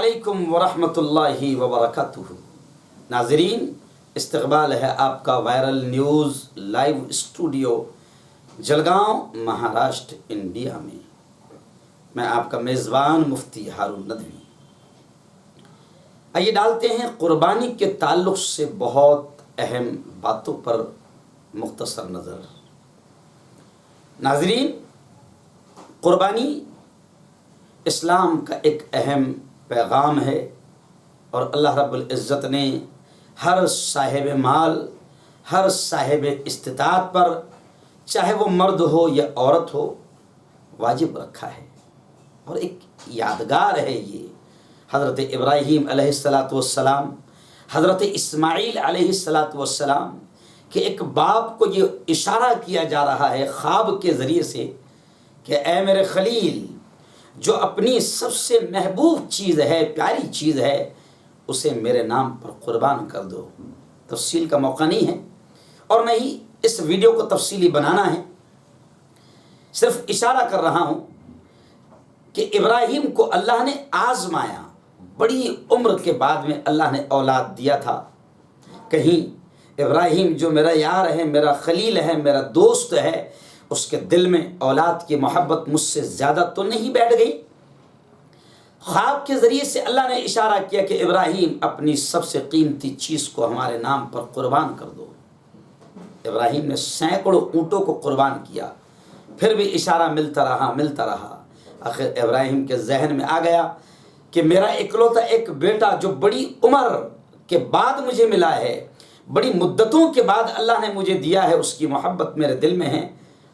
علیکم ورحمۃ اللہ وبرکاتہ۔ ناظرین، استقبال ہے آپ کا viral news live studio Jalgaon, Maharashtra, India میں آپ کا میزبان مفتی ہارون ندوی۔ آئیے ڈالتے ہیں قربانی کے تعلق سے بہت اہم باتوں پر مختصر نظر۔ ناظرین، قربانی اسلام کا ایک اہم پیغام ہے، اور اللہ رب العزت نے ہر صاحب مال، ہر صاحب استطاعت پر، چاہے وہ مرد ہو یا عورت ہو، واجب رکھا ہے۔ اور ایک یادگار ہے یہ حضرت ابراہیم علیہ السلام، حضرت اسماعیل علیہ السلام کہ ایک باپ کو یہ اشارہ کیا جا رہا ہے خواب کے ذریعے سے کہ اے میرے خلیل، جو اپنی سب سے محبوب چیز ہے، پیاری چیز ہے، اسے میرے نام پر قربان کر دو۔ تفصیل کا موقع نہیں ہے اور نہ ہی اس ویڈیو کو تفصیلی بنانا ہے، صرف اشارہ کر رہا ہوں کہ ابراہیم کو اللہ نے آزمایا، بڑی عمر کے بعد میں اللہ نے اولاد دیا تھا۔ کہیں ابراہیم جو میرا یار ہے، میرا خلیل ہے، میرا دوست ہے، اس کے دل میں اولاد کی محبت مجھ سے زیادہ تو نہیں بیٹھ گئی؟ خواب کے ذریعے سے اللہ نے اشارہ کیا کہ ابراہیم اپنی سب سے قیمتی چیز کو ہمارے نام پر قربان کر دو۔ ابراہیم نے سینکڑوں اونٹوں کو قربان کیا، پھر بھی اشارہ ملتا رہا۔ آخر ابراہیم کے ذہن میں آ گیا کہ میرا اکلوتا ایک بیٹا جو بڑی عمر کے بعد مجھے ملا ہے، بڑی مدتوں کے بعد اللہ نے مجھے دیا ہے، اس کی محبت میرے دل میں ہے۔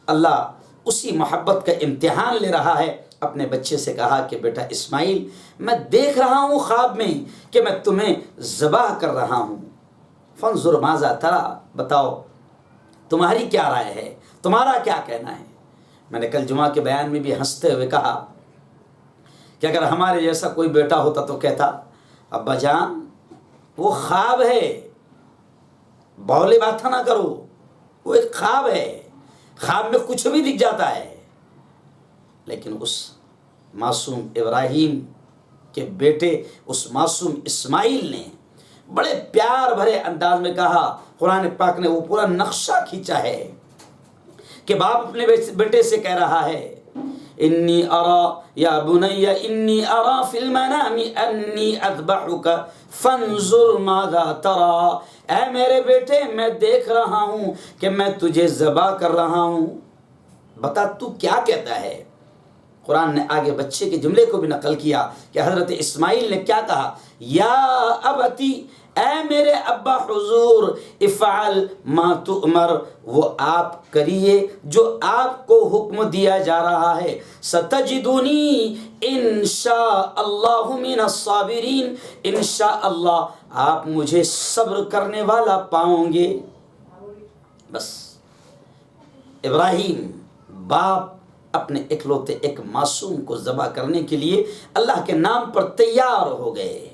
اللہ اسی محبت کا امتحان لے رہا ہے۔ اپنے بچے سے کہا کہ بیٹا اسماعیل، میں دیکھ رہا ہوں خواب میں کہ میں تمہیں ذبح کر رہا ہوں، فانظر ماذا ترى، بتاؤ تمہاری کیا رائے ہے، تمہارا کیا کہنا ہے؟ میں نے کل جمعہ کے بیان میں بھی ہنستے ہوئے کہا کہ اگر ہمارے جیسا کوئی بیٹا ہوتا تو کہتا ابا جان وہ خواب ہے، بولے بات نہ کرو، وہ ایک خواب ہے، خواب میں کچھ بھی دکھ جاتا ہے۔ لیکن اس معصوم ابراہیم کے بیٹے، اس معصوم اسماعیل نے بڑے پیار بھرے انداز میں کہا، قرآن پاک نے وہ پورا نقشہ کھینچا ہے کہ باپ اپنے بیٹے سے کہہ رہا ہے انی ارا یا بنی انی ارا فی المنام انی اذبحک فانظر ماذا تری، اے میرے بیٹے میں دیکھ رہا ہوں کہ میں تجھے ذبح کر رہا ہوں، بتا تو کیا کہتا ہے؟ قرآن نے آگے بچے کے جملے کو بھی نقل کیا کہ حضرت اسماعیل نے کیا کہا، یا ابتی، اے میرے ابا حضور، افعل ما تؤمر، وہ آپ کریے جو آپ کو حکم دیا جا رہا ہے، ستجدونی انشاء اللہ من الصابرین، انشاء اللہ آپ مجھے صبر کرنے والا پاؤں گے۔ بس ابراہیم باپ اپنے اکلوتے ایک معصوم کو ذبح کرنے کے لیے اللہ کے نام پر تیار ہو گئے،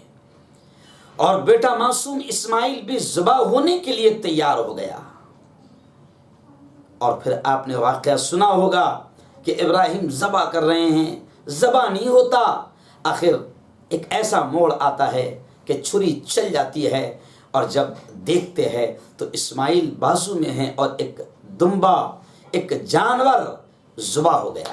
اور بیٹا معصوم اسماعیل بھی ذبح ہونے کے لیے تیار ہو گیا۔ اور پھر آپ نے واقعہ سنا ہوگا کہ ابراہیم ذبح کر رہے ہیں، ذبح نہیں ہوتا، آخر ایک ایسا موڑ آتا ہے کہ چھری چل جاتی ہے، اور جب دیکھتے ہیں تو اسماعیل بازو میں ہیں اور ایک دمبا، ایک جانور ذبح ہو گیا۔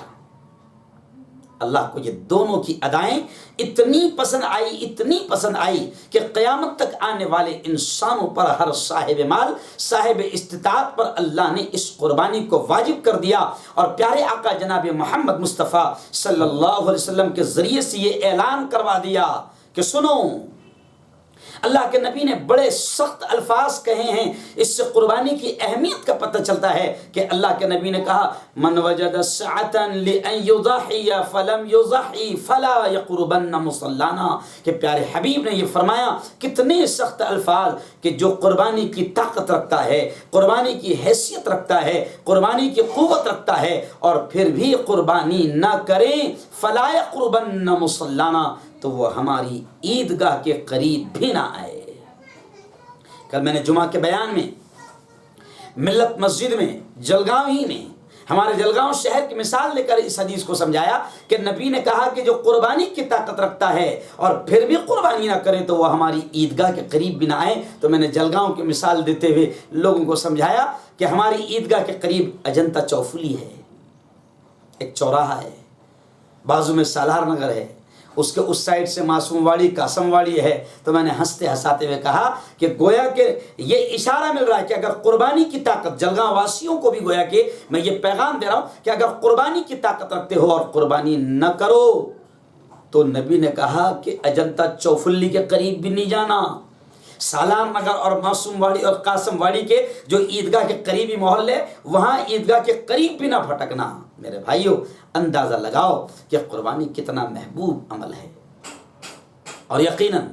اللہ کو یہ دونوں کی ادائیں اتنی پسند آئی کہ قیامت تک آنے والے انسانوں پر، ہر صاحب مال، صاحب استطاعت پر اللہ نے اس قربانی کو واجب کر دیا، اور پیارے آقا جناب محمد مصطفیٰ صلی اللہ علیہ وسلم کے ذریعے سے یہ اعلان کروا دیا کہ سنو، اللہ کے نبی نے بڑے سخت الفاظ کہے ہیں۔ اس سے قربانی کی اہمیت کا پتہ چلتا ہے کہ اللہ کے نبی نے کہا من وجد سعة لأن يضحي فلم يضحي فلا يقربن مصلانا، کہ پیارے حبیب نے یہ فرمایا، کتنے سخت الفاظ، کہ جو قربانی کی طاقت رکھتا ہے، قربانی کی حیثیت رکھتا ہے، قربانی کی قوت رکھتا ہے، اور پھر بھی قربانی نہ کریں، فلا يقربن مصلانا، تو وہ ہماری عیدگاہ کے قریب بھی نہ آئے۔ کل میں نے جمعہ کے بیان میں ملت مسجد میں جلگاؤں ہی میں ہمارے جلگاؤں شہر کی مثال لے کر اس حدیث کو سمجھایا کہ نبی نے کہا کہ جو قربانی کی طاقت رکھتا ہے اور پھر بھی قربانی نہ کرے تو وہ ہماری عیدگاہ کے قریب بھی نہ آئے. تو میں نے جلگاؤں کی مثال دیتے ہوئے لوگوں کو سمجھایا کہ ہماری عیدگاہ کے قریب اجنتا چوفلی ہے، ایک چوراہا ہے، بازو میں سالار نگر ہے، اس کے اس سائڈ سے معصوم واڑی، قاسم واڑی ہے. تو میں نے ہنستے ہنساتے ہوئے کہا کہ گویا کہ یہ اشارہ مل رہا ہے کہ اگر قربانی کی طاقت، جلگاؤں واسیوں کو بھی گویا کہ میں یہ پیغام دے رہا ہوں کہ اگر قربانی کی طاقت رکھتے ہو اور قربانی نہ کرو تو نبی نے کہا کہ اجنتا چوفلی کے قریب بھی نہیں جانا. سالار نگر اور معصوم واڑی اور قاسم واڑی کے جو عیدگاہ کے قریبی محلے، وہاں عیدگاہ کے قریب بھی نہ پھٹکنا. میرے بھائیو، اندازہ لگاؤ کہ قربانی کتنا محبوب عمل ہے. اور یقیناً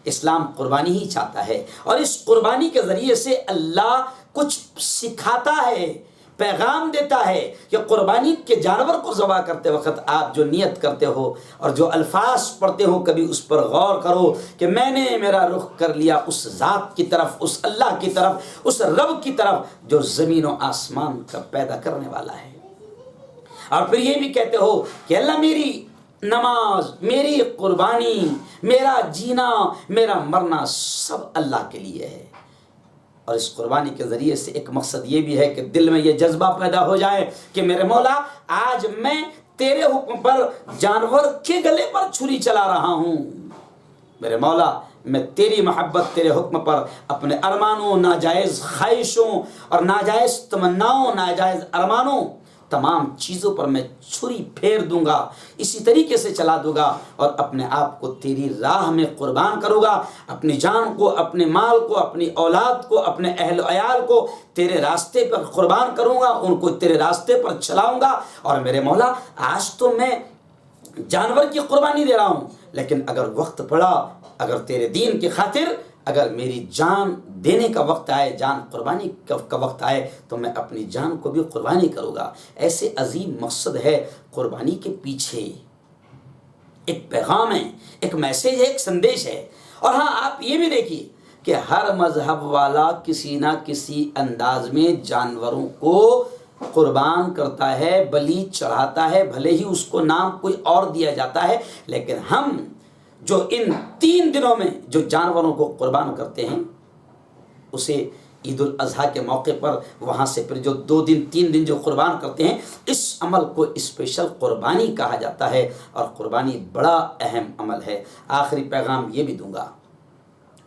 اسلام قربانی ہی چاہتا ہے، اور اس قربانی کے ذریعے سے اللہ کچھ سکھاتا ہے، پیغام دیتا ہے کہ قربانی کے جانور کو ذبح کرتے وقت آپ جو نیت کرتے ہو اور جو الفاظ پڑھتے ہو، کبھی اس پر غور کرو کہ میں نے میرا رخ کر لیا اس ذات کی طرف، اس اللہ کی طرف، اس رب کی طرف جو زمین و آسمان کا پیدا کرنے والا ہے. اور پھر یہ بھی کہتے ہو کہ اللہ میری نماز، میری قربانی، میرا جینا، میرا مرنا سب اللہ کے لیے ہے. اور اس قربانی کے ذریعے سے ایک مقصد یہ بھی ہے کہ دل میں یہ جذبہ پیدا ہو جائے کہ میرے مولا، آج میں تیرے حکم پر جانور کے گلے پر چھری چلا رہا ہوں. میرے مولا، میں تیری محبت، تیرے حکم پر اپنے ارمانوں، ناجائز خواہشوں اور ناجائز تمناؤں، ناجائز ارمانوں، تمام چیزوں پر میں چھری پھیر دوں گا، اسی طریقے سے چلا دوں گا اور اپنے آپ کو تیری راہ میں قربان کروں گا. اپنی جان کو، اپنے مال کو، اپنی اولاد کو، اپنے اہل و عیال کو تیرے راستے پر قربان کروں گا، ان کو تیرے راستے پر چلاؤں گا. اور میرے مولا، آج تو میں جانور کی قربانی دے رہا ہوں، لیکن اگر وقت پڑا، اگر تیرے دین کی خاطر اگر میری جان دینے کا وقت آئے، جان قربانی کا وقت آئے، تو میں اپنی جان کو بھی قربانی کروں گا. ایسے عظیم مقصد ہے قربانی کے پیچھے. ایک پیغام ہے، ایک میسیج ہے، ایک سندیش ہے. اور ہاں، آپ یہ بھی دیکھیے کہ ہر مذہب والا کسی نہ کسی انداز میں جانوروں کو قربان کرتا ہے، بلی چڑھاتا ہے، بھلے ہی اس کو نام کوئی اور دیا جاتا ہے. لیکن ہم جو ان 3 دنوں میں جو جانوروں کو قربان کرتے ہیں، اسے عید الاضحیٰ کے موقع پر وہاں سے پھر جو 2 دن 3 دن جو قربان کرتے ہیں، اس عمل کو اسپیشل قربانی کہا جاتا ہے. اور قربانی بڑا اہم عمل ہے. آخری پیغام یہ بھی دوں گا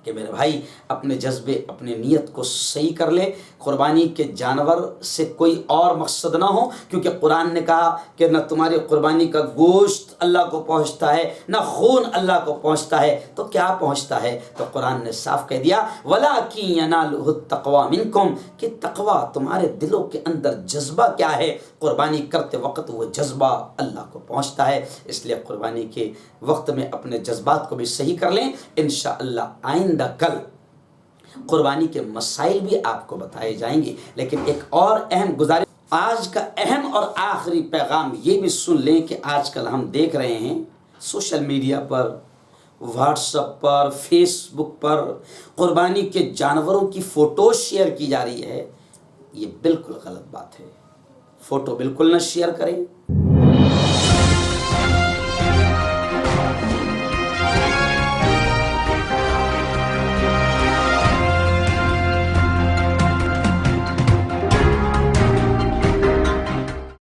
کہ میرے بھائی، اپنے جذبے، اپنی نیت کو صحیح کر لے. قربانی کے جانور سے کوئی اور مقصد نہ ہو، کیونکہ قرآن نے کہا کہ نہ تمہاری قربانی کا گوشت اللہ کو پہنچتا ہے، نہ خون اللہ کو پہنچتا ہے. تو کیا پہنچتا ہے؟ تو قرآن نے صاف کہہ دیا، وَلَٰكِن يَنَالُهُ التَّقْوَىٰ مِنكُمْ، کہ تقویٰ تمہارے دلوں کے اندر جذبہ کیا ہے، قربانی کرتے وقت وہ جذبہ اللہ کو پہنچتا ہے. اس لیے قربانی کے وقت میں اپنے جذبات کو بھی صحیح کر لیں. انشاءاللہ آئندہ کل قربانی کے مسائل بھی آپ کو بتائے جائیں گے. لیکن ایک اور اہم گزارش، آج کا اہم اور آخری پیغام یہ بھی سن لیں کہ آج کل ہم دیکھ رہے ہیں سوشل میڈیا پر، واٹس ایپ پر، فیس بک پر قربانی کے جانوروں کی فوٹو شیئر کی جا رہی ہے. یہ بالکل غلط بات ہے. فوٹو بالکل نہ شیئر کریں.